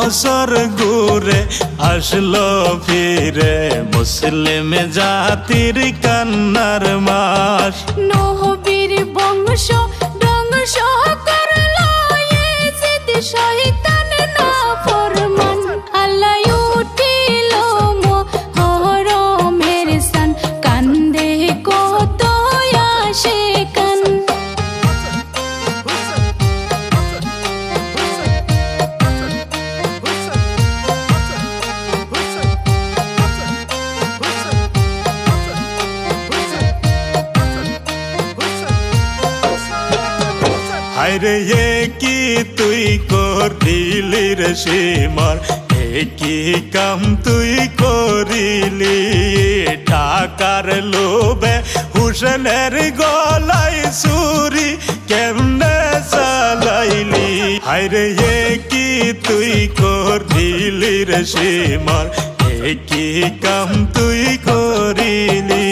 বছর ঘুরে আসলো ফিরে মুসলিম জাতির কান্নার মাস। নবীর বংশ ধ্বংস করলো ইয়াজিদ শয়তান নাফরমান। আল্লাহ উঠিল মুহরমের সান, কান্দে কত আশিকান। হায়রে এ কি তুই করলি রে সীমার, এ কি কাম তুই করিলি। টাকার লোভে হুসেনের গলায় ছুরি কেমনে চালাইলি। হায়রে এ কি তুই করলি রে সীমার, এ কি কাম তুই করিলি।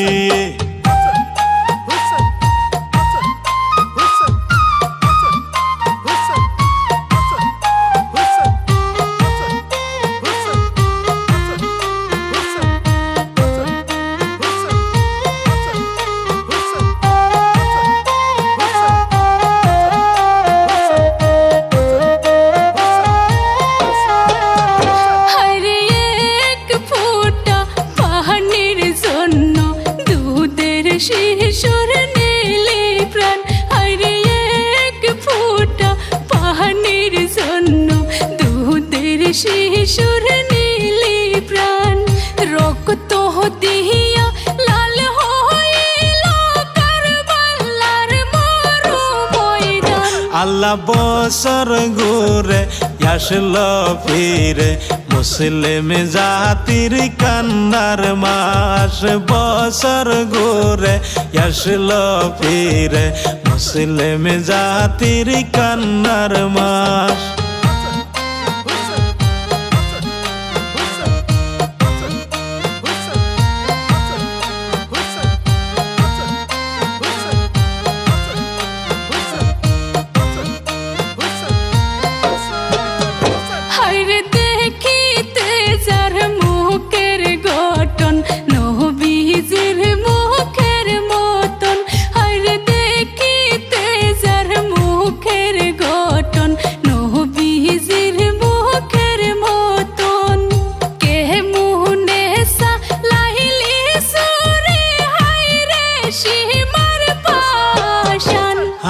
শিশুর নীলে প্রাণ, আরে এক ফোঁটা পানির জন্য দুধের শিশুর নীলে প্রাণ। রক্ত দিয়া লাল হইল কারবালার মরু ময়দান। আল্লাহ বছর ঘুরে আসলো ফিরে মুসলিম জাতির কান্নার মাস। বছর ঘুরে আসলো ফিরে মুসলিম জাতির কান্নার মাস।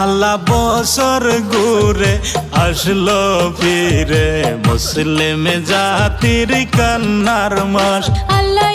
আল্লাহ বছর ঘুরে আসলো ফিরে মুসলিম জাতির কান্নার মাস। আল্লাহ